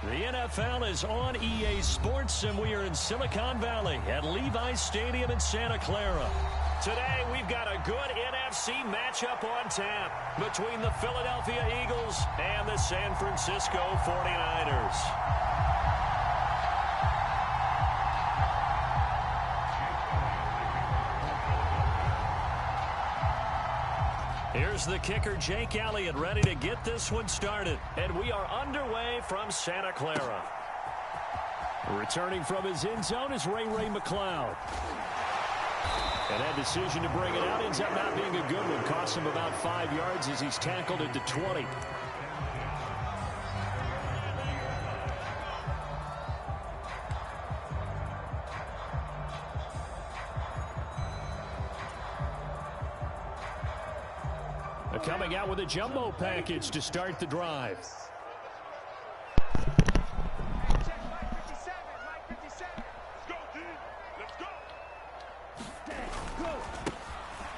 The NFL is on EA Sports, and we are in Silicon Valley at Levi's Stadium in Santa Clara. Today, we've got a good NFC matchup on tap between the Philadelphia Eagles and the San Francisco 49ers. Here's the kicker, Jake Elliott, ready to get this one started. And we are underway from Santa Clara. Returning from his end zone is Ray McLeod. And that decision to bring it out ends up not being a good one. Costs him about 5 yards as he's tackled at the 20. Coming out with a jumbo package to start the drive.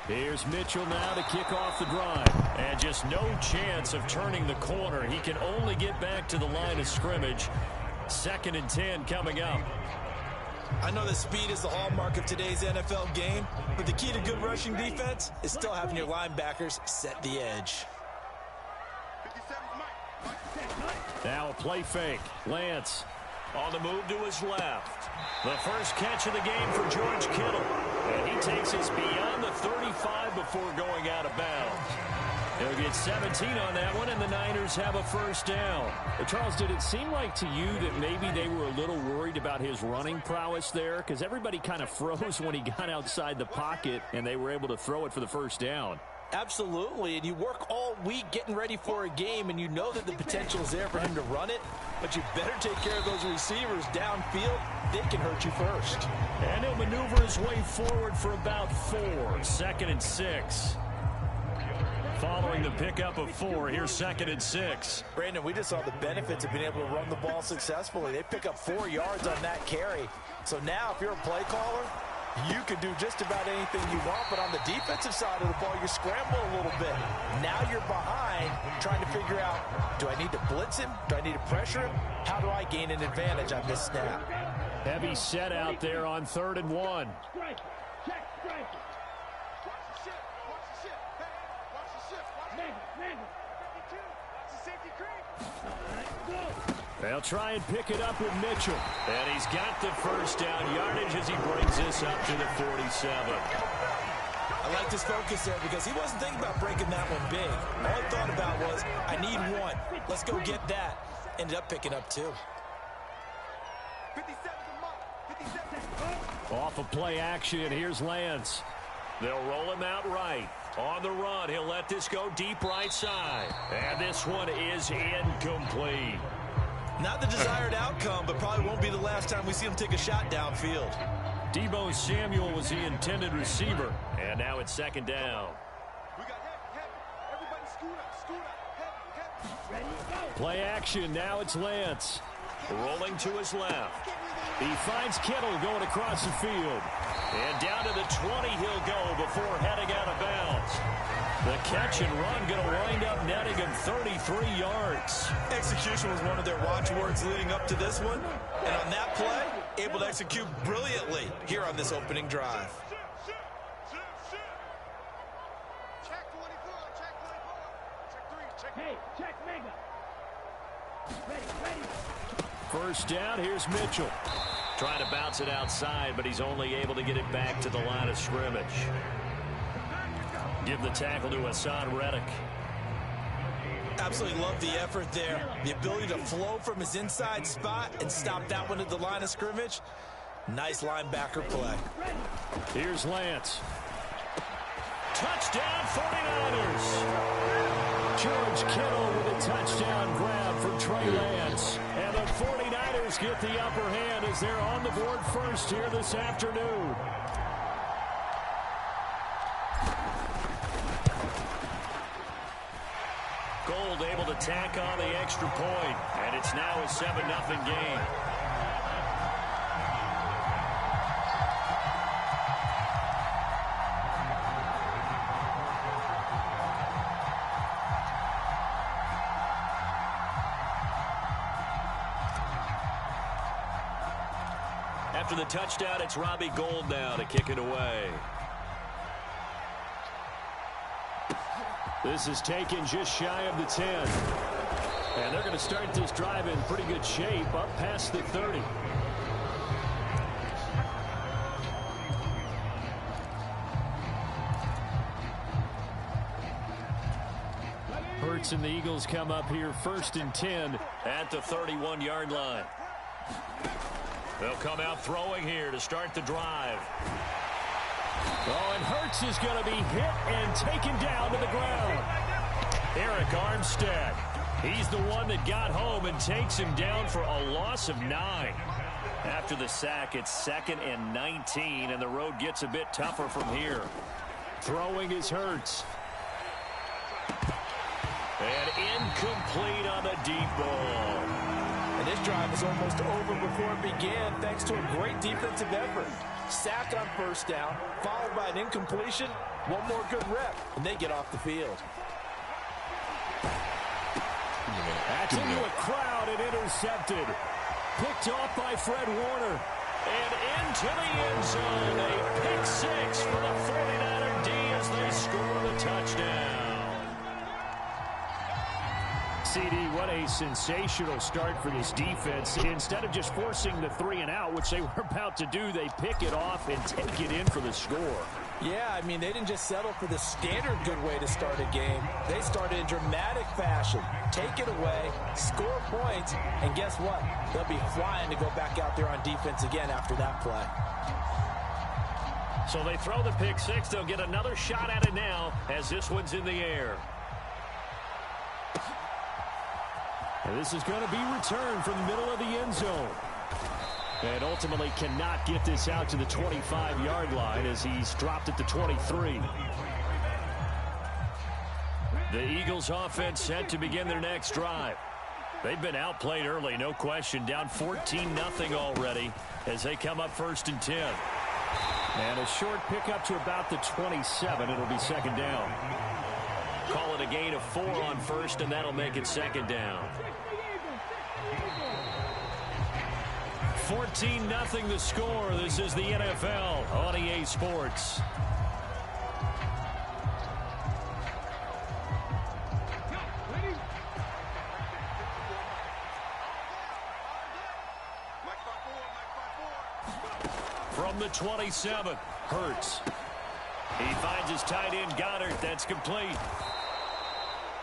Here's Mitchell now to kick off the drive. And just no chance of turning the corner. He can only get back to the line of scrimmage. 2nd and 10 coming up. I know that speed is the hallmark of today's NFL game, but the key to good rushing defense is still having your linebackers set the edge. Now a play fake. Lance on the move to his left. The first catch of the game for George Kittle. And he takes us beyond the 35 before going out of bounds. He'll get 17 on that one, and the Niners have a first down. Charles, did it seem like to you that maybe they were a little worried about his running prowess there? Because everybody kind of froze when he got outside the pocket, and they were able to throw it for the first down. Absolutely, and you work all week getting ready for a game, and you know that the potential is there for him to run it, but you better take care of those receivers downfield. They can hurt you first. And he'll maneuver his way forward for about 4. 2nd and 6. Following the pickup of 4, here's 2nd and 6. Brandon, we just saw the benefits of being able to run the ball successfully. They pick up 4 yards on that carry. So now if you're a play caller, you can do just about anything you want, but on the defensive side of the ball, you scramble a little bit. Now you're behind trying to figure out, do I need to blitz him? Do I need to pressure him? How do I gain an advantage on this snap? Heavy set out there on 3rd and 1. They'll try and pick it up with Mitchell. And he's got the first down yardage as he brings this up to the 47. I like this focus there because he wasn't thinking about breaking that one big. All he thought about was, I need 1. Let's go get that. Ended up picking up 2. Off of play action, here's Lance. They'll roll him out right. On the run, he'll let this go deep right side. And this one is incomplete. Not the desired outcome, but probably won't be the last time we see him take a shot downfield. Deebo Samuel was the intended receiver. And now it's 2nd down. Play action, now it's Lance. Rolling to his left. He finds Kittle going across the field. And down to the 20 he'll go before heading out of bounds. The catch and run going to wind up netting him 33 yards. Execution was one of their watchwords leading up to this one. And on that play, able to execute brilliantly here on this opening drive. First down, here's Mitchell. Trying to bounce it outside, but he's only able to get it back to the line of scrimmage. Give the tackle to Hassan Reddick. Absolutely love the effort there. The ability to flow from his inside spot and stop that one at the line of scrimmage. Nice linebacker play. Here's Lance. Touchdown 49ers. George Kittle with a touchdown grab for Trey Lance. And the 49ers get the upper hand as they're on the board first here this afternoon. Gold able to tack on the extra point, and it's now a 7-0 game. After the touchdown, it's Robbie Gould now to kick it away. This is taken just shy of the 10. And they're going to start this drive in pretty good shape up past the 30. Hurts and the Eagles come up here 1st and 10 at the 31-yard line. They'll come out throwing here to start the drive. Oh, and Hurts is going to be hit and taken down to the ground. Eric Armstead. He's the one that got home and takes him down for a loss of 9. After the sack, it's 2nd and 19, and the road gets a bit tougher from here. Throwing is Hurts. And incomplete on the deep ball. And this drive is almost over before it began, thanks to a great defensive effort. Sack on 1st down, followed by an incompletion. One more good rep, and they get off the field. That's into a crowd and intercepted. Picked off by Fred Warner. And into the end zone. A pick 6 for the 49er D as they score the touchdown. CD, what a sensational start for this defense. Instead of just forcing the 3 and out, which they were about to do, they pick it off and take it in for the score. Yeah, I mean, they didn't just settle for the standard good way to start a game. They started in dramatic fashion. Take it away, score points, and guess what? They'll be flying to go back out there on defense again after that play. So they throw the pick 6. They'll get another shot at it now as this one's in the air. And this is going to be returned from the middle of the end zone. And ultimately cannot get this out to the 25-yard line as he's dropped at the 23. The Eagles offense set to begin their next drive. They've been outplayed early, no question. Down 14-0 already as they come up 1st and 10. And a short pickup to about the 27. It'll be 2nd down. Call it a gain of 4 on 1st, and that'll make it 2nd down. 14-0 the score. This is the NFL on EA Sports. From the 27, Hurts. He finds his tight end, Goddard. That's complete.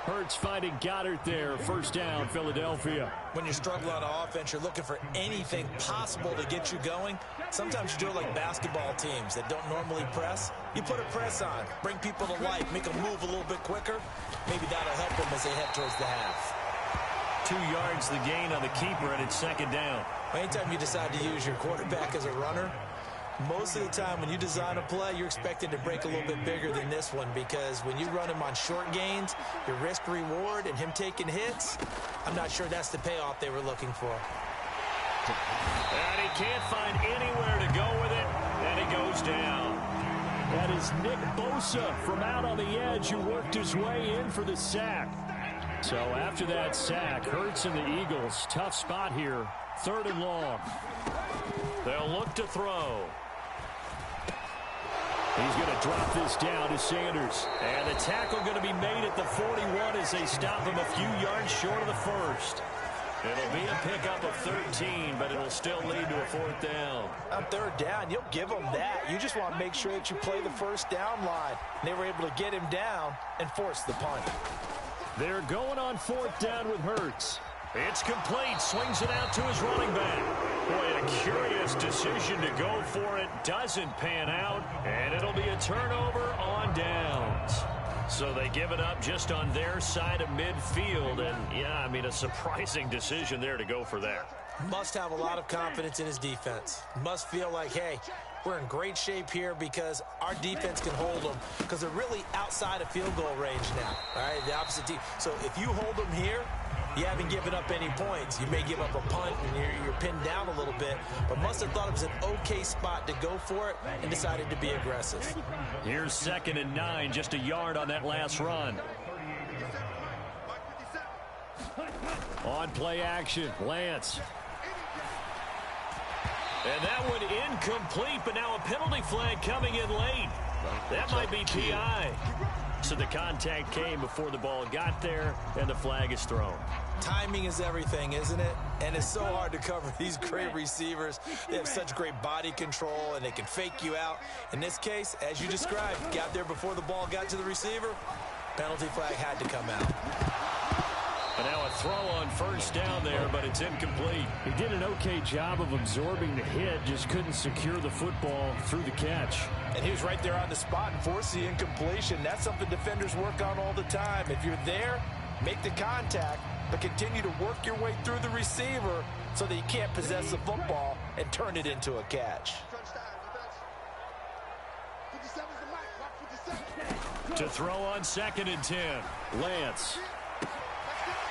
Hurts finding Goddard there. 1st down, Philadelphia. When you're struggling on offense, you're looking for anything possible to get you going. Sometimes you do it like basketball teams that don't normally press. You put a press on, bring people to life, make them move a little bit quicker. Maybe that'll help them as they head towards the half. 2 yards the gain on the keeper, and it's 2nd down. Anytime you decide to use your quarterback as a runner, most of the time when you design a play, you're expected to break a little bit bigger than this one, because when you run him on short gains, your risk reward and him taking hits, I'm not sure that's the payoff they were looking for. And he can't find anywhere to go with it, and he goes down. That is Nick Bosa from out on the edge who worked his way in for the sack. So after that sack, Hurts and the Eagles, tough spot here, 3rd and long. They'll look to throw. He's going to drop this down to Sanders. And the tackle going to be made at the 41 as they stop him a few yards short of the 1st. It'll be a pickup of 13, but it'll still lead to a 4th down. On 3rd down, you'll give them that. You just want to make sure that you play the 1st down line. And they were able to get him down and force the punt. They're going on 4th down with Hurts. It's complete. Swings it out to his running back. Boy, a curious decision to go for it. Doesn't pan out, and it'll be a turnover on downs. So they give it up just on their side of midfield. And, yeah, I mean, a surprising decision there to go for that. Must have a lot of confidence in his defense. Must feel like, hey, we're in great shape here because our defense can hold them, because they're really outside of field goal range now. All right, the opposite team. So if you hold them here, you haven't given up any points. You may give up a punt and you're pinned down a little bit, but must have thought it was an okay spot to go for it and decided to be aggressive. Here's 2nd and 9, just a yard on that last run. On play action, Lance. And that one incomplete, but now a penalty flag coming in late. That might be PI. So the contact came before the ball got there, and the flag is thrown. Timing is everything, isn't it? And it's so hard to cover these great receivers. They have such great body control, and they can fake you out. In this case, as you described, got there before the ball got to the receiver. Penalty flag had to come out. And now a throw on first down there, but it's incomplete. He did an okay job of absorbing the hit, just couldn't secure the football through the catch. And he was right there on the spot and forced the incompletion. That's something defenders work on all the time. If you're there, make the contact, but continue to work your way through the receiver so that you can't possess the football and turn it into a catch. To throw on 2nd and 10, Lance.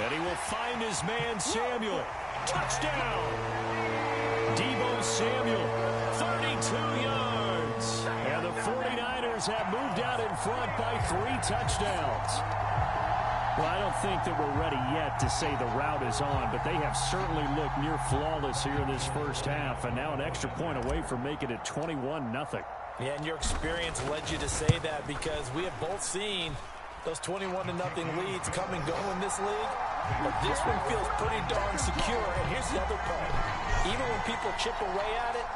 And he will find his man, Samuel. Touchdown! Deebo Samuel, 32 yards. And the 49ers have moved out in front by 3 touchdowns. Well, I don't think that we're ready yet to say the route is on, but they have certainly looked near flawless here in this first half, and now an extra point away from making it 21-0. Yeah, and your experience led you to say that because we have both seen those 21-0 leads come and go in this league. But this one feels pretty darn secure. And here's the other part. Even when people chip away at it,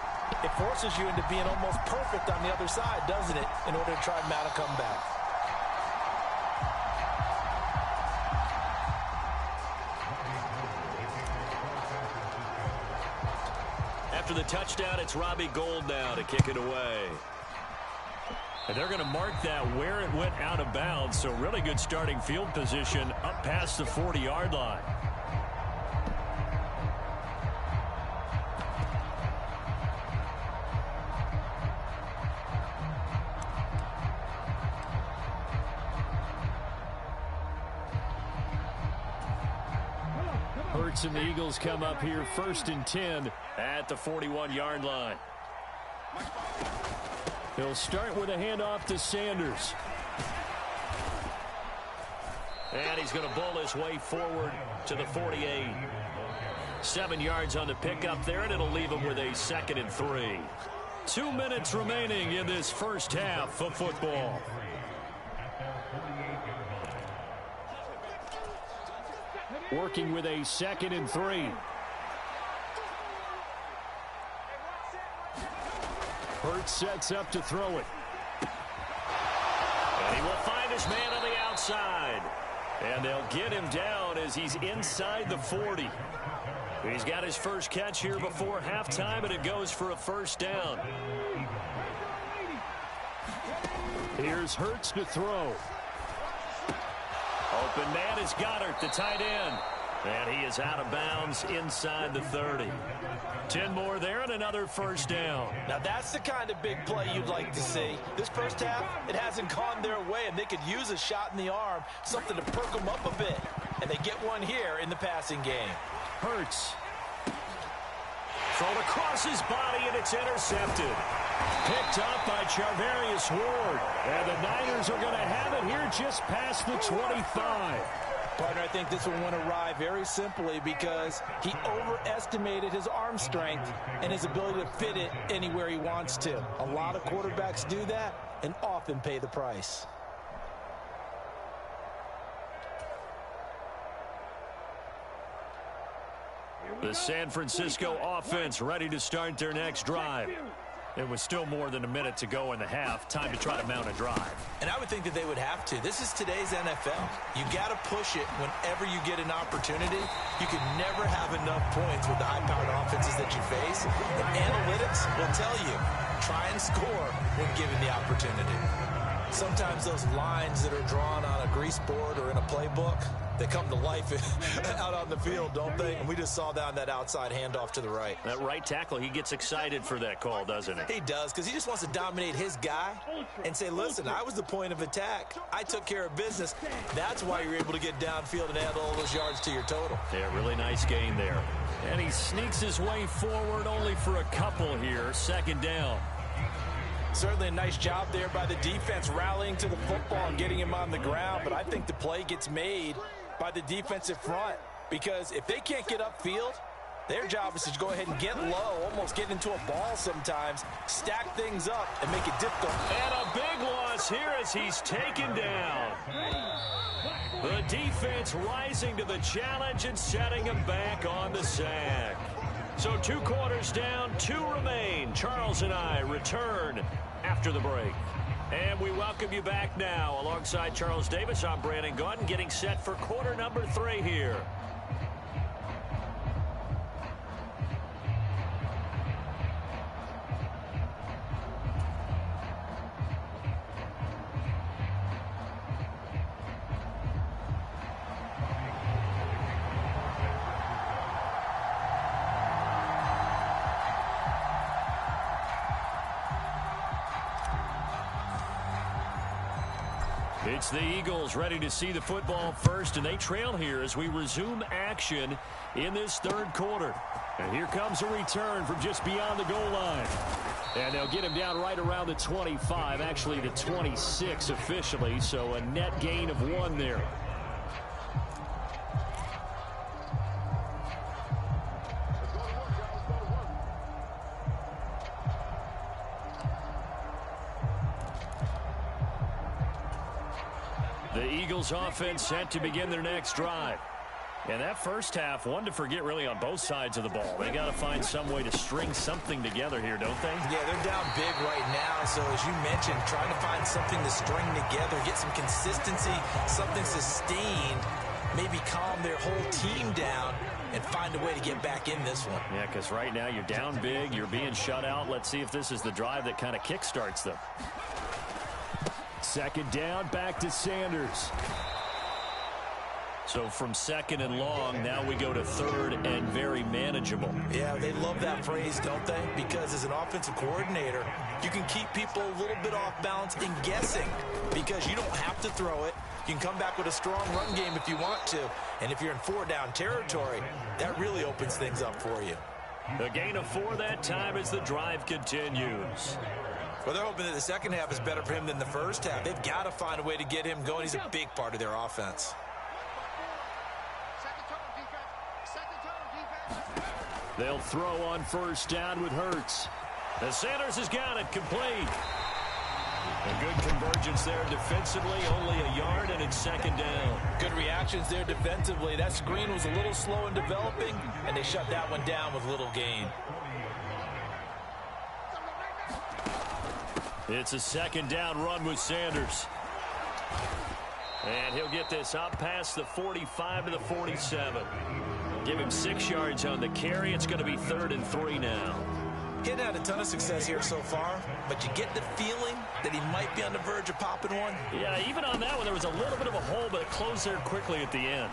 it forces you into being almost perfect on the other side, doesn't it, in order to try and mount a comeback. After the touchdown, it's Robbie Gould now to kick it away. And they're going to mark that where it went out of bounds. So really good starting field position up past the 40-yard line. Hurts and the Eagles come up here 1st and 10 at the 41-yard line. He'll start with a handoff to Sanders. And he's going to bowl his way forward to the 48. 7 yards on the pickup there, and it'll leave him with a 2nd and 3. 2 minutes remaining in this first half of football. Working with a 2nd and 3. Hurts sets up to throw it. And he will find his man on the outside. And they'll get him down as he's inside the 40. He's got his first catch here before halftime, and it goes for a first down. Here's Hurts to throw. Open man is Goddard, the tight end. And he is out of bounds inside the 30. 10 more there and another first down. Now that's the kind of big play you'd like to see. This first half, it hasn't gone their way, and they could use a shot in the arm, something to perk them up a bit. And they get one here in the passing game. Hurts. Thrown across his body, and it's intercepted. Picked up by Charvarius Ward. And the Niners are going to have it here just past the 25. Partner, I think this one went awry very simply because he overestimated his arm strength and his ability to fit it anywhere he wants to. A lot of quarterbacks do that and often pay the price. The San Francisco offense ready to start their next drive. It was still more than a minute to go in the half. Time to try to mount a drive. And I would think that they would have to. This is today's NFL. You got to push it whenever you get an opportunity. You can never have enough points with the high-powered offenses that you face. And analytics will tell you, try and score when given the opportunity. Sometimes those lines that are drawn on a grease board or in a playbook, they come to life out on the field, don't they? And we just saw that on that outside handoff to the right. That right tackle, he gets excited for that call, doesn't he? He does, because he just wants to dominate his guy and say, listen, I was the point of attack. I took care of business. That's why you're able to get downfield and add all those yards to your total. Yeah, really nice gain there. And he sneaks his way forward only for a couple here. 2nd down. Certainly a nice job there by the defense rallying to the football and getting him on the ground, but I think the play gets made by the defensive front, because if they can't get upfield, Their job is to go ahead and get low, almost get into a ball sometimes, stack things up, and make it difficult. And a big loss here as he's taken down. The defense rising to the challenge and setting him back on the sack. So 2 quarters down, 2 remain. Charles and I return after the break. And we welcome you back now. Alongside Charles Davis, I'm Brandon Gunn, getting set for quarter number 3 here. It's the Eagles ready to see the football first, and they trail here as we resume action in this 3rd quarter. And here comes a return from just beyond the goal line. And they'll get him down right around the 25, actually the 26 officially, so a net gain of 1 there. The Eagles offense set to begin their next drive. And that first half, one to forget really on both sides of the ball. They got to find some way to string something together here, don't they? Yeah, they're down big right now. So as you mentioned, trying to find something to string together, get some consistency, something sustained, maybe calm their whole team down and find a way to get back in this one. Yeah, because right now you're down big, you're being shut out. Let's see if this is the drive that kind of kickstarts them. 2nd down, back to Sanders. So from 2nd and long, now we go to 3rd and very manageable. Yeah, they love that phrase, don't they? Because as an offensive coordinator, you can keep people a little bit off balance and guessing because you don't have to throw it. You can come back with a strong run game if you want to. And if you're in 4-down territory, that really opens things up for you. The gain of 4 that time as the drive continues. Well, they're hoping that the second half is better for him than the first half. They've got to find a way to get him going. He's a big part of their offense. They'll throw on 1st down with Hurts. And Sanders has got it complete. A good convergence there defensively, only a yard, and it's 2nd down. Good reactions there defensively. That screen was a little slow in developing, and they shut that one down with little gain. It's a 2nd down run with Sanders. And he'll get this up past the 45 to the 47. Give him 6 yards on the carry. It's going to be 3rd and 3 now. He hadn't had a ton of success here so far, but you get the feeling that he might be on the verge of popping one. Yeah, even on that one, there was a little bit of a hole, but it closed there quickly at the end.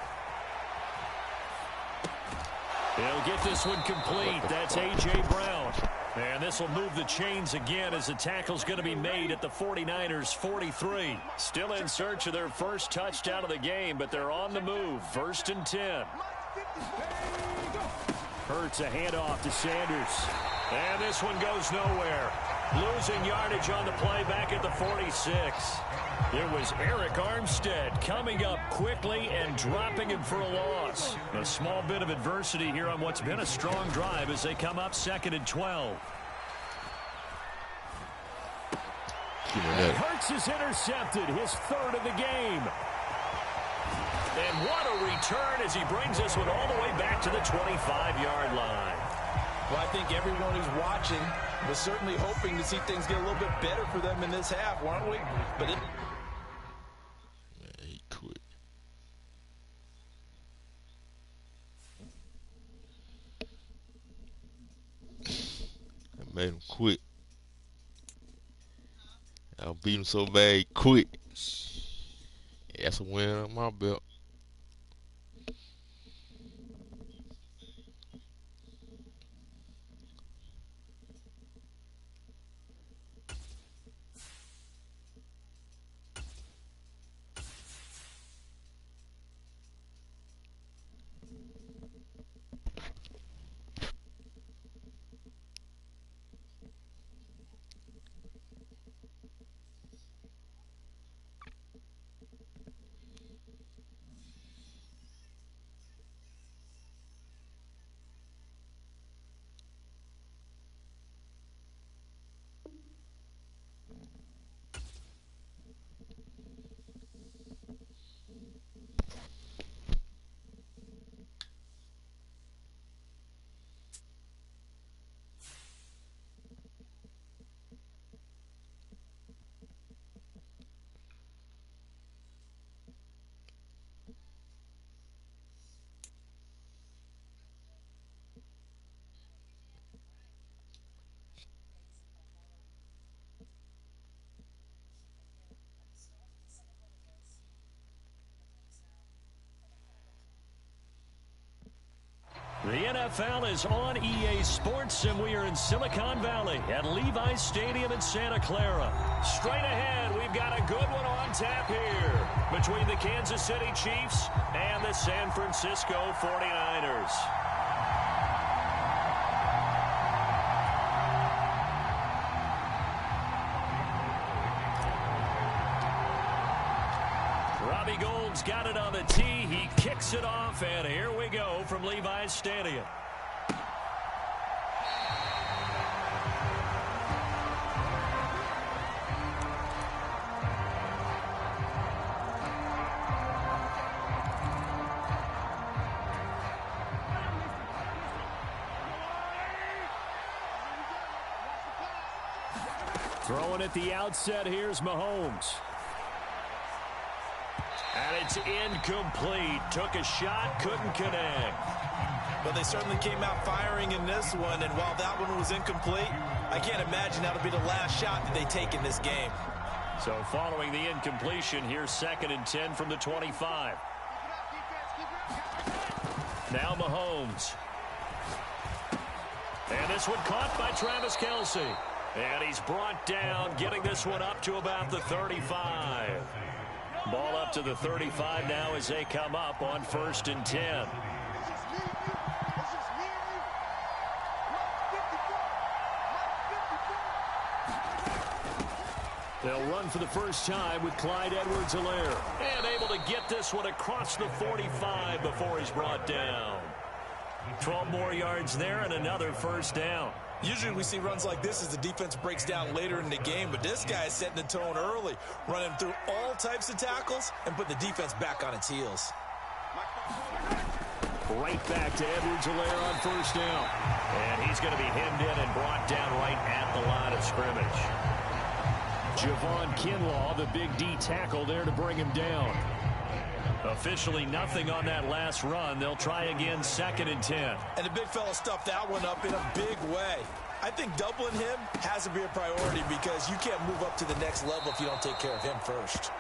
He'll get this one complete. That's A.J. Brown. And this will move the chains again as the tackle's going to be made at the 49ers' 43. Still in search of their first touchdown of the game, but they're on the move. 1st and 10. Hurts a handoff to Sanders. And this one goes nowhere. Losing yardage on the play back at the 46. It was Eric Armstead coming up quickly and dropping him for a loss. A small bit of adversity here on what's been a strong drive as they come up 2nd and 12. And Hurts is intercepted, his 3rd of the game. And what a return as he brings this one all the way back to the 25-yard line. Well, I think everyone who's watching was certainly hoping to see things get a little bit better for them in this half, weren't we? But it... Man, he quit. I made him quit. I beat him so bad he quit. Yeah, that's a win on my belt. NFL is on EA Sports, and we are in Silicon Valley at Levi's Stadium in Santa Clara. Straight ahead, we've got a good one on tap here between the Kansas City Chiefs and the San Francisco 49ers. Robbie Gould's got it on the tee. He kicks it off, and here we go from Levi's Stadium. Throwing at the outset, here's Mahomes. And it's incomplete. Took a shot, couldn't connect. But they certainly came out firing in this one, and while that one was incomplete, I can't imagine that'll be the last shot that they take in this game. So following the incompletion, here's 2nd and 10 from the 25. Now Mahomes. And this one caught by Travis Kelce. And he's brought down, getting this one up to about the 35. Ball up to the 35 now as they come up on 1st and 10. They'll run for the first time with Clyde Edwards-Helaire. And able to get this one across the 45 before he's brought down. 12 more yards there and another 1st down. Usually we see runs like this as the defense breaks down later in the game, but this guy is setting the tone early, running through all types of tackles and put the defense back on its heels. Right back to Edwards-Helaire on 1st down. And he's going to be hemmed in and brought down right at the line of scrimmage. Javon Kinlaw, the big D tackle there to bring him down. Officially nothing on that last run. They'll try again 2nd and 10. And the big fella stuffed that one up in a big way. I think doubling him has to be a priority because you can't move up to the next level if you don't take care of him first.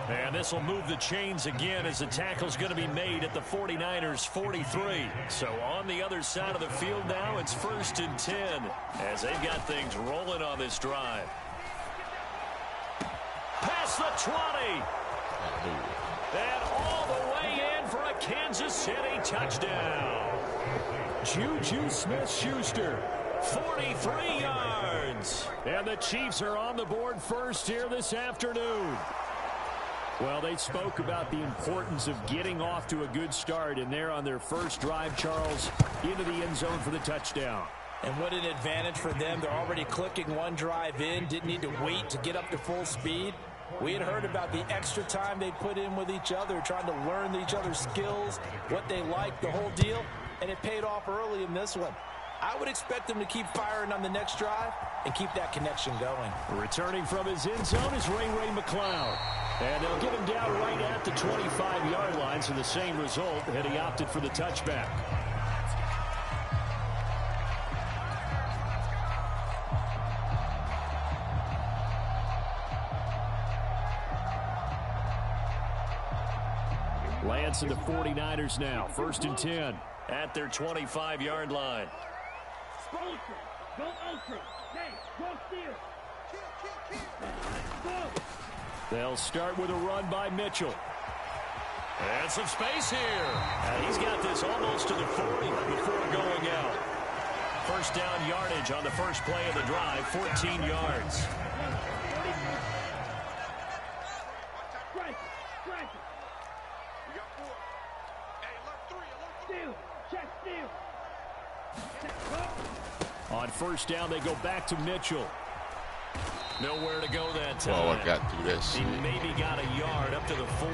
And this will move the chains again as the tackle's going to be made at the 49ers 43. So on the other side of the field now, it's 1st and 10 as they've got things rolling on this drive. Past the 20. And all the way in for a Kansas City touchdown. Juju Smith-Schuster, 43 yards. And the Chiefs are on the board first here this afternoon. Well, they spoke about the importance of getting off to a good start, and they're on their first drive, Charles, into the end zone for the touchdown. And what an advantage for them. They're already clicking one drive in, didn't need to wait to get up to full speed. We had heard about the extra time they put in with each other, trying to learn each other's skills, what they like, the whole deal, and it paid off early in this one. I would expect them to keep firing on the next drive and keep that connection going. Returning from his end zone is Ray McCloud. And they'll get him down right at the 25-yard line, so the same result, and he opted for the touchback. Lance and the 49ers now, 1st and 10 at their 25-yard line. They'll start with a run by Mitchell. And some space here. And he's got this almost to the 40 before going out. 1st down yardage on the first play of the drive, 14 yards. On 1st down, they go back to Mitchell. Nowhere to go that time. Oh, I got through that shit. He maybe got a yard up to the 40.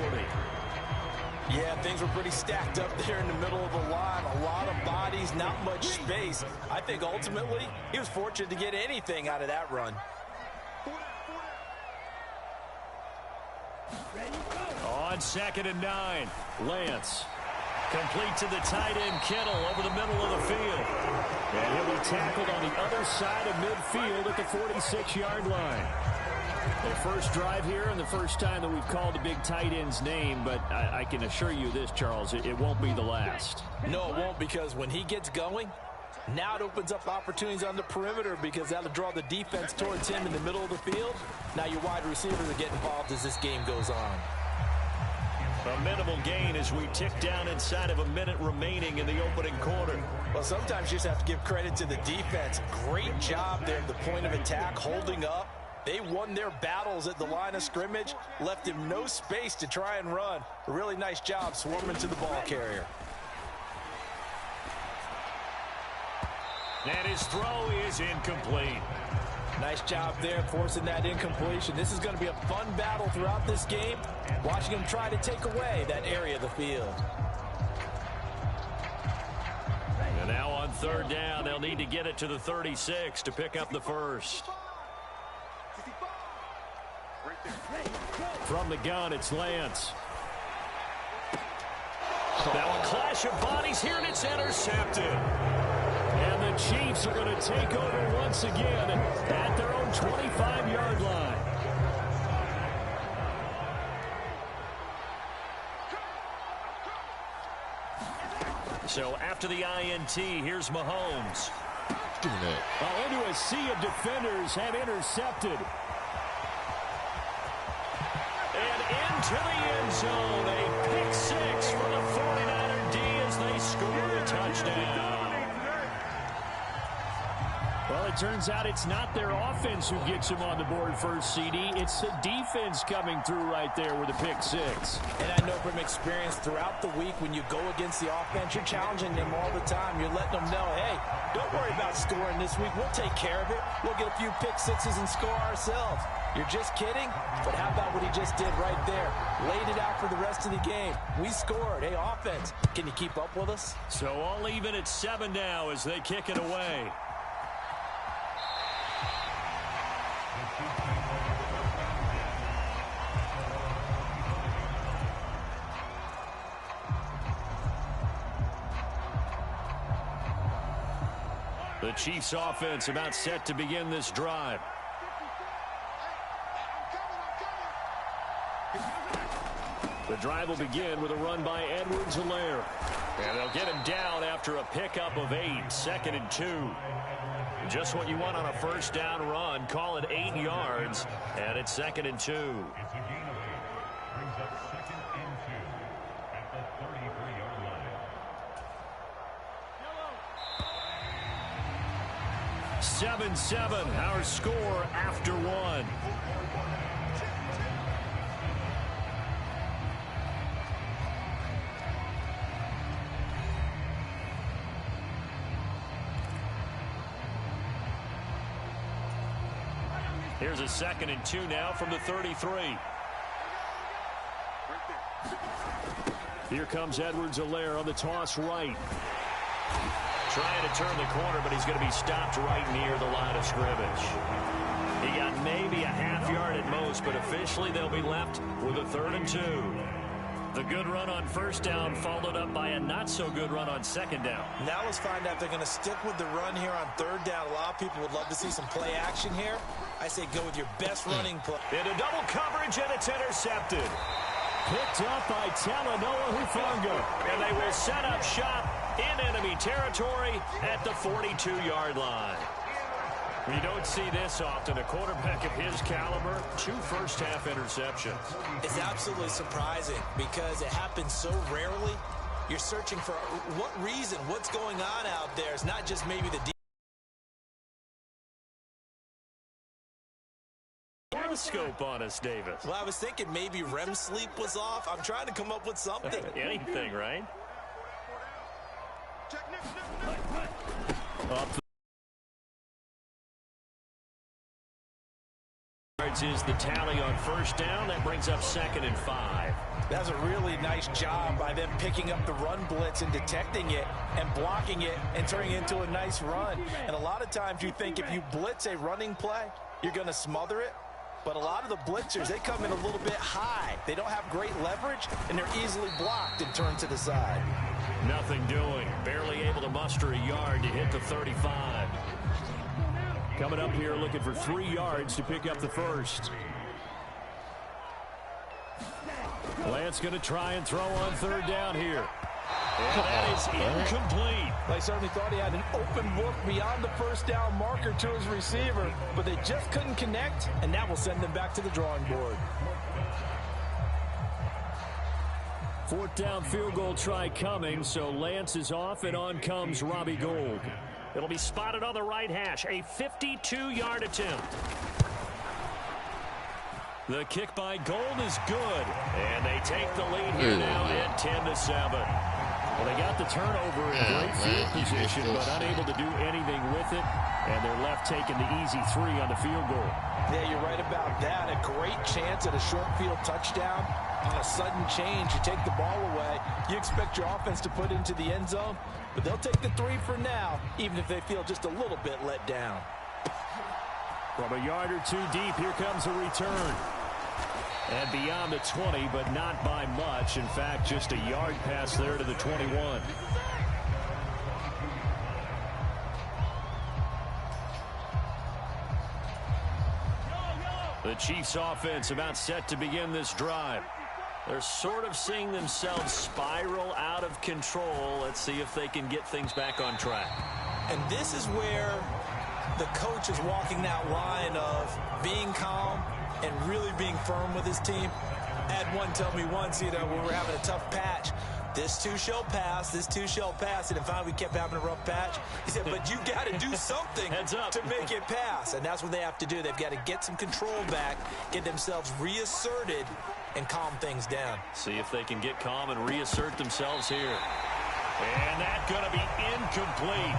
Yeah, things were pretty stacked up there in the middle of the line. A lot of bodies, not much space. I think ultimately he was fortunate to get anything out of that run. On 2nd and 9, Lance. Complete to the tight end, Kittle, over the middle of the field. And he'll be tackled on the other side of midfield at the 46-yard line. The first drive here and the first time that we've called the big tight end's name, but I can assure you this, Charles, it won't be the last. No, it won't, because when he gets going, now it opens up opportunities on the perimeter because that'll draw the defense towards him in the middle of the field. Now your wide receivers are getting involved as this game goes on. A minimal gain as we tick down inside of a minute remaining in the opening quarter. Well, sometimes you just have to give credit to the defense. Great job there at the point of attack, holding up. They won their battles at the line of scrimmage, left him no space to try and run. A really nice job swarming to the ball carrier. And his throw is incomplete. Nice job there forcing that incompletion. This is going to be a fun battle throughout this game, watching him try to take away that area of the field. And now on third down, they'll need to get it to the 36 to pick up the first. From the gun, it's Lance. Now a clash of bodies here, and it's intercepted. And the Chiefs are going to take over once again at their own 25-yard line. So after the INT, here's Mahomes. Into a sea of defenders have intercepted. And into the end zone, a pick six for the 49er D as they score a touchdown. Well, it turns out it's not their offense who gets them on the board first, CD. It's the defense coming through right there with a pick six. And I know from experience throughout the week, when you go against the offense, you're challenging them all the time. You're letting them know, hey, don't worry about scoring this week. We'll take care of it. We'll get a few pick sixes and score ourselves. You're just kidding? But how about what he just did right there? Laid it out for the rest of the game. We scored. Hey, offense, can you keep up with us? So all even at 7 now as they kick it away. The Chiefs offense about set to begin this drive. The drive will begin with a run by Edwards-Helaire. And they'll get him down after a pickup of 8, 2nd and 2. Just what you want on a first down run. Call it 8 yards, and it's 2nd and 2. 7-7, our score after 1. Here's a 2nd and 2 now from the 33. Here comes Edwards-Helaire on the toss right. Trying to turn the corner, but he's going to be stopped right near the line of scrimmage. He got maybe a half yard at most, but officially they'll be left with a 3rd and 2. The good run on first down followed up by a not-so-good run on 2nd down. Now let's find out if they're going to stick with the run here on 3rd down. A lot of people would love to see some play action here. I say go with your best running play. Into double coverage, and it's intercepted. Picked up by Talanoa Hufanga. And they will set up shop in enemy territory at the 42-yard line. We don't see this often. A quarterback of his caliber, 2 first-half interceptions. It's absolutely surprising because it happens so rarely. You're searching for what reason, what's going on out there. It's not just maybe the scope on us, Davis. Well, I was thinking maybe REM sleep was off. I'm trying to come up with something. Anything, right? Up is the tally on first down. That brings up 2nd and 5. That's a really nice job by them picking up the run blitz and detecting it and blocking it and turning it into a nice run. And a lot of times you think if you blitz a running play, you're going to smother it. But a lot of the blitzers, they come in a little bit high. They don't have great leverage, and they're easily blocked and turned to the side. Nothing doing. Barely able to muster a yard to hit the 35. coming up here looking for 3 yards to pick up the first. Lance going to try and throw on third down here. And that is incomplete. They certainly thought he had an open look beyond the first down marker to his receiver, but they just couldn't connect, and that will send them back to the drawing board. Fourth down field goal try coming, so Lance is off, and on comes Robbie Gould. It'll be spotted on the right hash, a 52-yard attempt. The kick by Gould is good, and they take the lead here now at 10-7. Well, they got the turnover in great field position, but unable to do anything with it, and they're left taking the easy 3 on the field goal. Yeah, you're right about that. A great chance at a short field touchdown. On a sudden change, you take the ball away. You expect your offense to put into the end zone, but they'll take the 3 for now, even if they feel just a little bit let down. From a yard or 2 deep, here comes a return. And beyond the 20, but not by much. In fact, just a yard pass there to the 21. The Chiefs offense about set to begin this drive. They're sort of seeing themselves spiral out of control. Let's see if they can get things back on track. And this is where the coach is walking that line of being calm and really being firm with his team. I had one tell me once, when we were having a tough patch, this too shall pass, this too shall pass. And finally we kept having a rough patch. He said, but you got to do something to make it pass. And that's what they have to do. They've got to get some control back, get themselves reasserted, and calm things down. See if they can get calm and reassert themselves here. And that's going to be incomplete.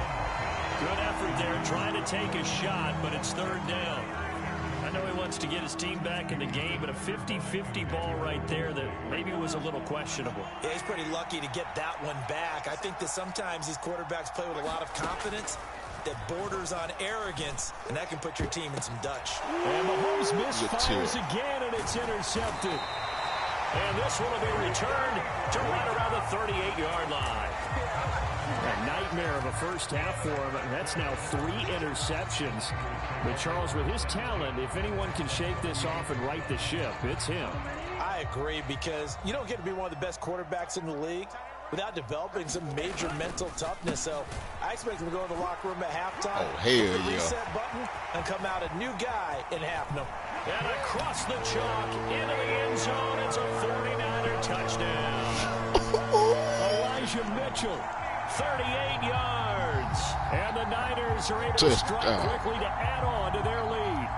Good effort there, trying to take a shot, but it's third down. I know he wants to get his team back in the game, but a 50-50 ball right there that maybe was a little questionable. Yeah, he's pretty lucky to get that one back. I think that sometimes these quarterbacks play with a lot of confidence that borders on arrogance, and that can put your team in some Dutch. And Mahomes misfires again, and it's intercepted. And this one will be returned to right around the 38-yard line. A nightmare of a first half for him. That's now 3 interceptions. But Charles, with his talent, if anyone can shake this off and right the ship, it's him. I agree, because you don't get to be one of the best quarterbacks in the league without developing some major mental toughness. So I expect him to go to the locker room at halftime, hit the reset button, and come out a new guy in Halfnum. And across the chalk, into the end zone, it's a 49er touchdown. Elijah Mitchell, 38 yards. And the Niners are able to strike quickly to add on to their lead.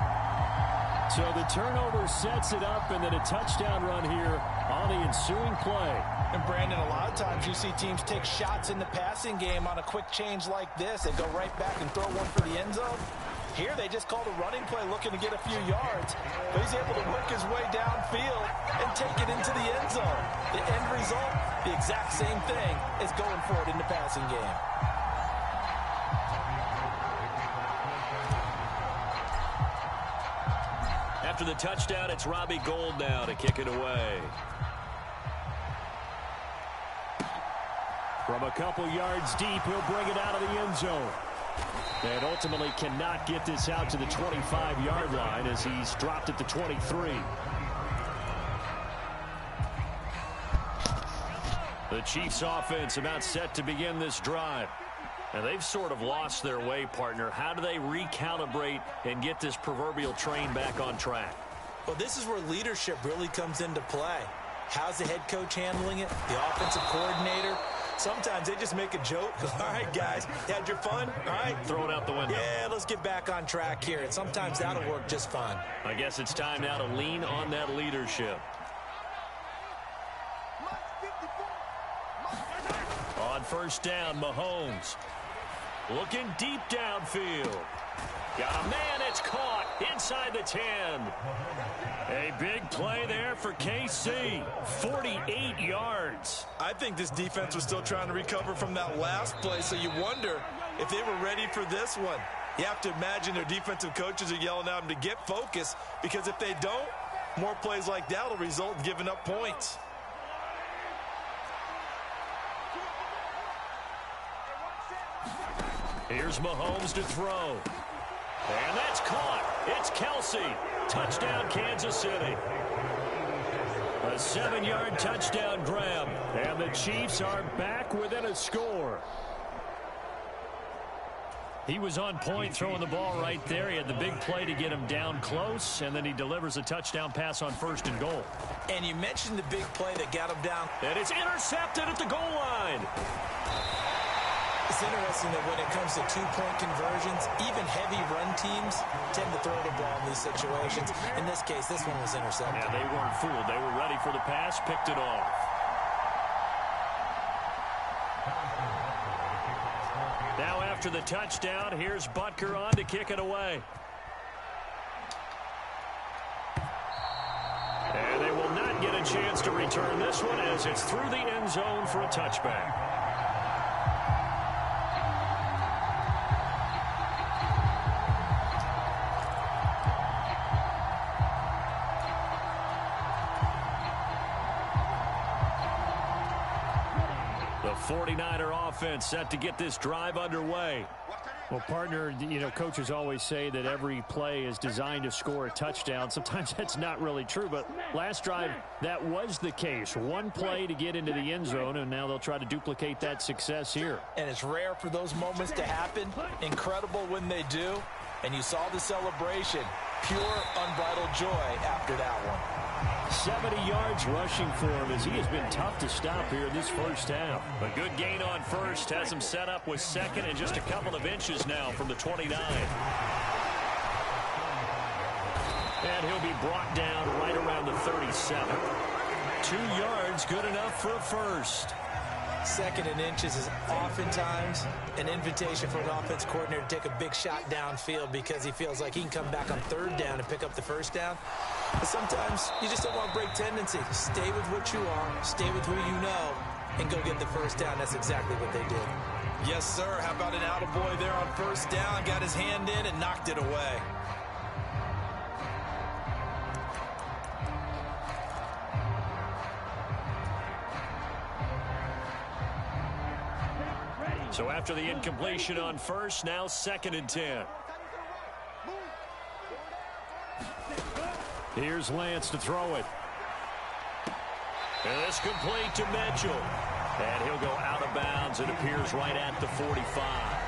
So the turnover sets it up, and then a touchdown run here on the ensuing play. And Brandon, a lot of times you see teams take shots in the passing game on a quick change like this and go right back and throw one for the end zone. Here they just called a running play looking to get a few yards, but he's able to work his way downfield and take it into the end zone. The end result, the exact same thing as going for it in the passing game. After the touchdown, it's Robbie Gould now to kick it away. From a couple yards deep, he'll bring it out of the end zone. And ultimately cannot get this out to the 25-yard line as he's dropped at the 23. The Chiefs offense about set to begin this drive. And they've sort of lost their way, partner. How do they recalibrate and get this proverbial train back on track? Well, this is where leadership really comes into play. How's the head coach handling it? The offensive coordinator? Sometimes they just make a joke. All right, guys, you had your fun? All right. Throw it out the window. Yeah, let's get back on track here. And sometimes that'll work just fine. I guess it's time now to lean on that leadership. On first down, Mahomes. Looking deep downfield. Got a man, it's caught inside the 10. A big play there for KC. 48 yards. I think this defense was still trying to recover from that last play, so you wonder if they were ready for this one. You have to imagine their defensive coaches are yelling at them to get focused, because if they don't, more plays like that will result in giving up points. Here's Mahomes to throw. And that's caught. It's Kelsey. Touchdown, Kansas City. A 7-yard touchdown grab. And the Chiefs are back within a score. He was on point throwing the ball right there. He had the big play to get him down close, and then he delivers a touchdown pass on 1st and goal. And you mentioned the big play that got him down. And it's intercepted at the goal line. It's interesting that when it comes to two-point conversions, even heavy run teams tend to throw the ball in these situations. In this case, this one was intercepted. Yeah, they weren't fooled. They were ready for the pass, picked it off. Now after the touchdown, here's Butker on to kick it away. And they will not get a chance to return this one as it's through the end zone for a touchback. The 49er offense set to get this drive underway. Well, partner, you know, coaches always say that every play is designed to score a touchdown. Sometimes that's not really true, but last drive, that was the case. One play to get into the end zone, and now they'll try to duplicate that success here. And it's rare for those moments to happen. Incredible when they do. And you saw the celebration. Pure, unbridled joy after that one. 70 yards rushing for him as he has been tough to stop here this first half. A good gain on first has him set up with second and just a couple of inches now from the 29. And he'll be brought down right around the 37. 2 yards, good enough for a first. 2nd and inches is oftentimes an invitation for an offense coordinator to take a big shot downfield because he feels like he can come back on 3rd down and pick up the first down. But sometimes you just don't want to break tendency. Stay with what you are, stay with who you know, and go get the first down. That's exactly what they did. Yes, sir. How about an attaboy there on 1st down? Got his hand in and knocked it away. So after the incompletion on first, now 2nd and 10. Here's Lance to throw it. And it's complete to Mitchell. And he'll go out of bounds. It appears right at the 45.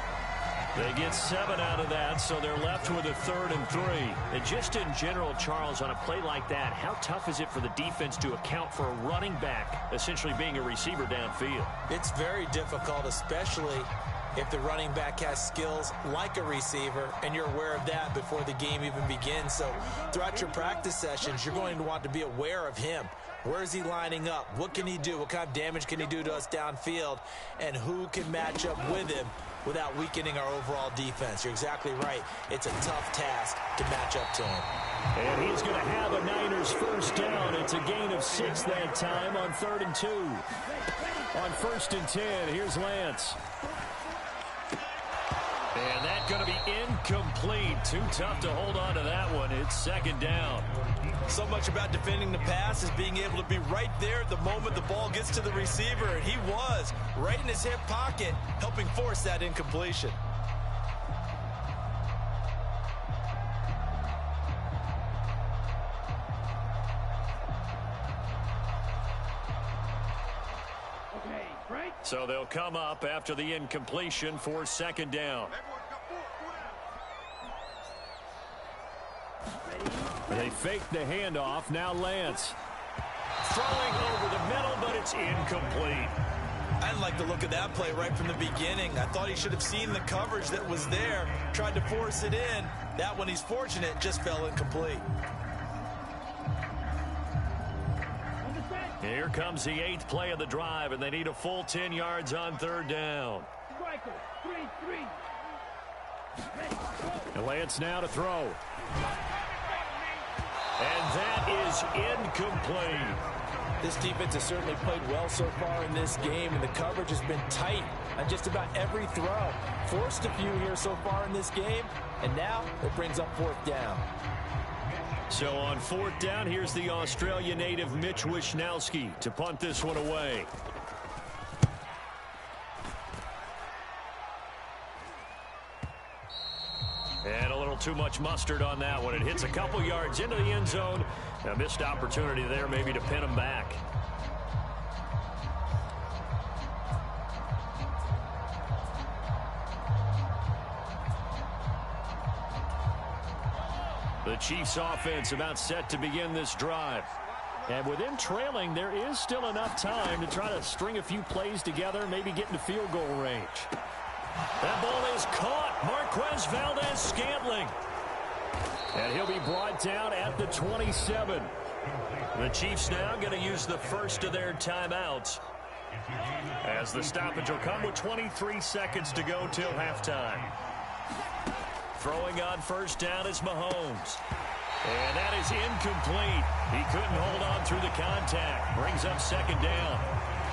They get 7 out of that, so they're left with a 3rd and 3. And just in general, Charles, on a play like that, how tough is it for the defense to account for a running back essentially being a receiver downfield? It's very difficult, especially if the running back has skills like a receiver, and you're aware of that before the game even begins. So throughout your practice sessions, you're going to want to be aware of him. Where is he lining up? What can he do? What kind of damage can he do to us downfield? And who can match up with him without weakening our overall defense? You're exactly right. It's a tough task to match up to him. And he's going to have a Niners first down. It's a gain of 6 that time on 3rd and 2. On 1st and 10, here's Lance. And that's going to be incomplete. Too tough to hold on to that one. It's 2nd down. So much about defending the pass is being able to be right there at the moment the ball gets to the receiver. And he was right in his hip pocket, helping force that incompletion. So they'll come up after the incompletion for 2nd down. They fake the handoff. Now Lance. Throwing over the middle, but it's incomplete. I didn't like the look of that play right from the beginning. I thought he should have seen the coverage that was there, tried to force it in. That one, he's fortunate, just fell incomplete. Here comes the 8th play of the drive, and they need a full 10 yards on 3rd down. And Lance now to throw. And that is incomplete. This defense has certainly played well so far in this game, and the coverage has been tight on just about every throw. Forced a few here so far in this game, and now it brings up 4th down. So on 4th down, here's the Australia native Mitch Wishnowski to punt this one away. And a little too much mustard on that one. It hits a couple yards into the end zone. A missed opportunity there maybe to pin him back. The Chiefs offense about set to begin this drive. And with them trailing, there is still enough time to try to string a few plays together, maybe get into field goal range. That ball is caught. Marquez Valdez-Scantling. And he'll be brought down at the 27. The Chiefs now going to use the first of their timeouts, as the stoppage will come with 23 seconds to go till halftime. Throwing on first down is Mahomes. And that is incomplete. He couldn't hold on through the contact. Brings up second down.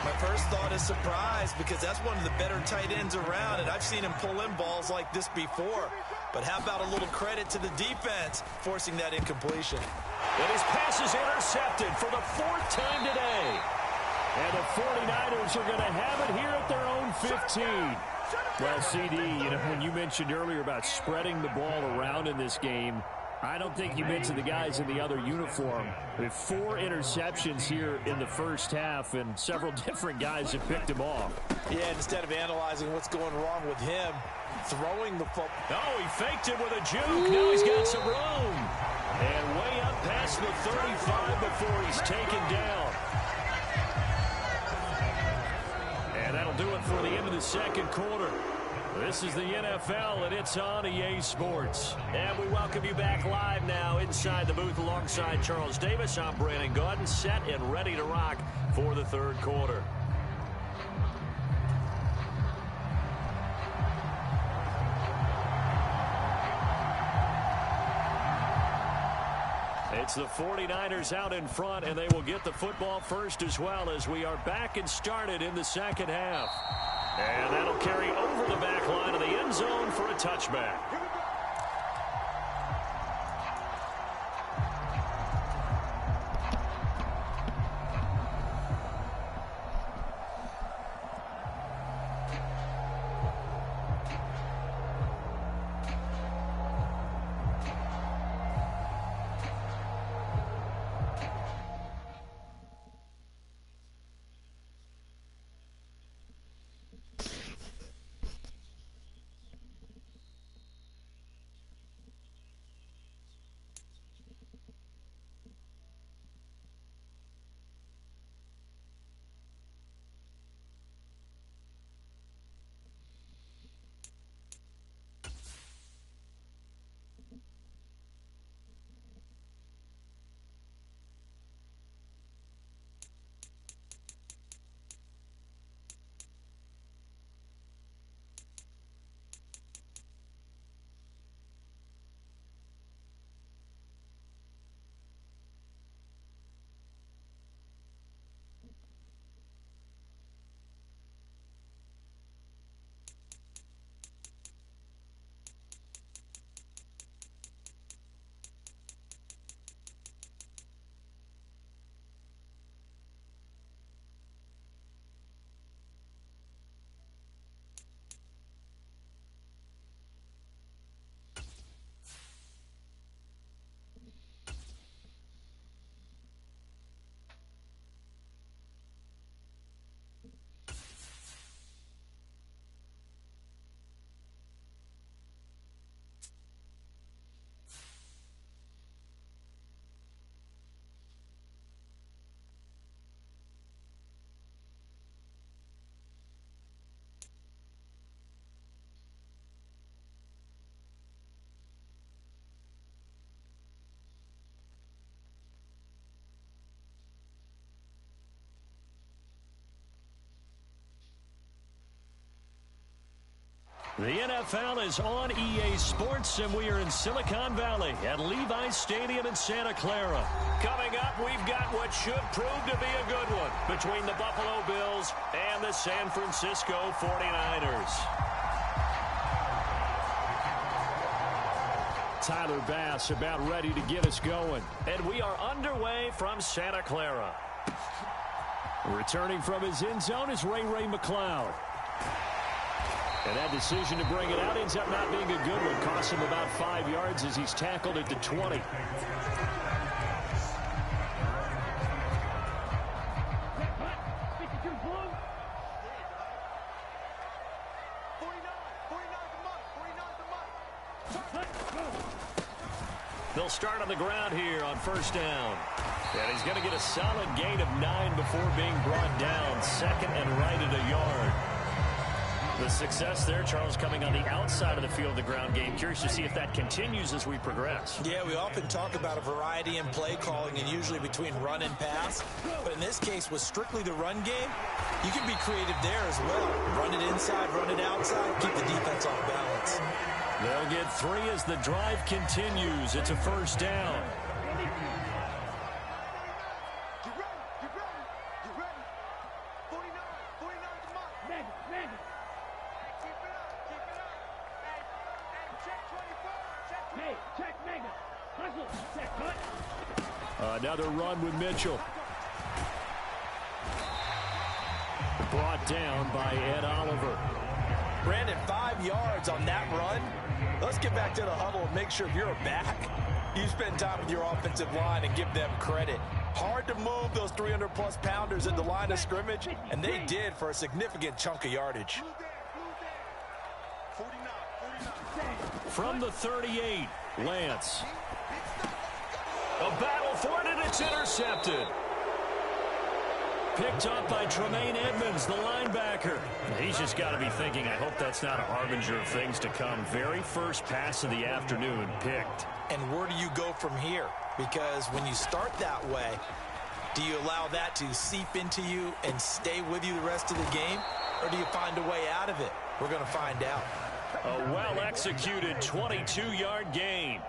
My first thought is surprise, because that's one of the better tight ends around, and I've seen him pull in balls like this before. But how about a little credit to the defense forcing that incompletion? And his pass is intercepted for the 4th time today. And the 49ers are going to have it here at their own 15. Well, CD, you know, when you mentioned earlier about spreading the ball around in this game, I don't think you mentioned the guys in the other uniform. With 4 interceptions here in the first half, and several different guys have picked him off. Yeah, instead of analyzing what's going wrong with him, throwing the football. Oh, he faked it with a juke. Now he's got some room. And way up past the 35 before he's taken down. And that'll do it for the end of the second quarter. This is the NFL, and it's on EA Sports. And we welcome you back live now inside the booth alongside Charles Davis. I'm Brandon Gaudin, set and ready to rock for the third quarter. It's the 49ers out in front, and they will get the football first as well, as we are back and started in the second half. And that'll carry over the back line of the end zone for a touchback. The NFL is on EA Sports, and we are in Silicon Valley at Levi's Stadium in Santa Clara. Coming up, we've got what should prove to be a good one between the Buffalo Bills and the San Francisco 49ers. Tyler Bass about ready to get us going. And we are underway from Santa Clara. Returning from his end zone is Ray McCloud. And that decision to bring it out ends up not being a good one. Costs him about 5 yards as he's tackled at the 20. They'll start on the ground here on first down. And he's going to get a solid gain of 9 before being brought down. Second and right at a yard. The success there, Charles, coming on the outside of the field, the ground game. Curious to see if that continues as we progress. Yeah, we often talk about a variety in play calling and usually between run and pass. But in this case, with strictly the run game, you can be creative there as well. Run it inside, run it outside, keep the defense off balance. They'll get 3 as the drive continues. It's a first down. Another run with Mitchell. Brought down by Ed Oliver. Brandon, 5 yards on that run. Let's get back to the huddle and make sure if you're a back, you spend time with your offensive line and give them credit. Hard to move those 300-plus pounders at the line of scrimmage, and they did for a significant chunk of yardage. From the 38, Lance. A battle for it, and it's intercepted. Picked up by Tremaine Edmonds, the linebacker. He's just got to be thinking, I hope that's not a harbinger of things to come. Very first pass of the afternoon picked. And where do you go from here? Because when you start that way, do you allow that to seep into you and stay with you the rest of the game? Or do you find a way out of it? We're going to find out. A well-executed 22-yard gain.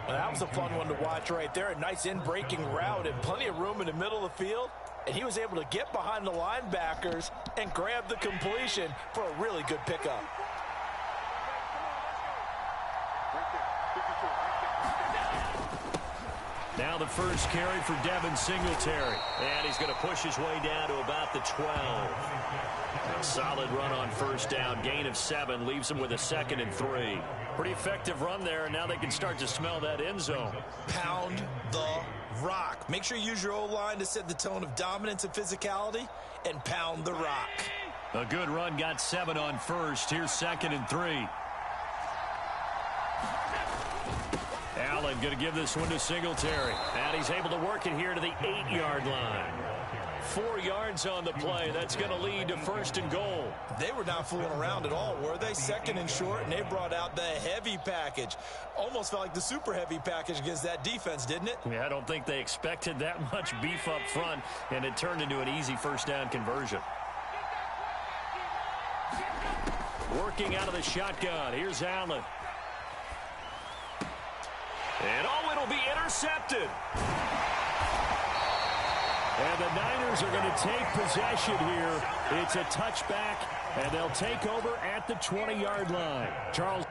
Well, that was a fun one to watch right there. A nice in-breaking route and plenty of room in the middle of the field. And he was able to get behind the linebackers and grab the completion for a really good pickup. Now the first carry for Devin Singletary. And he's going to push his way down to about the 12. A solid run on first down. Gain of 7 leaves him with a 2nd and 3. Pretty effective run there, and now they can start to smell that end zone. Pound the rock. Make sure you use your O-line to set the tone of dominance and physicality, and pound the rock. A good run, got 7 on first. Here's 2nd and 3. Allen going to give this one to Singletary. And he's able to work it here to the 8-yard line. 4 yards on the play. That's going to lead to 1st and goal. They were not fooling around at all, were they? 2nd and short, and they brought out the heavy package. Almost felt like the super heavy package against that defense, didn't it? Yeah, I don't think they expected that much beef up front, and it turned into an easy first down conversion. Working out of the shotgun. Here's Allen. And it'll be intercepted. And the Niners are going to take possession here. It's a touchback, and they'll take over at the 20-yard line. Charles.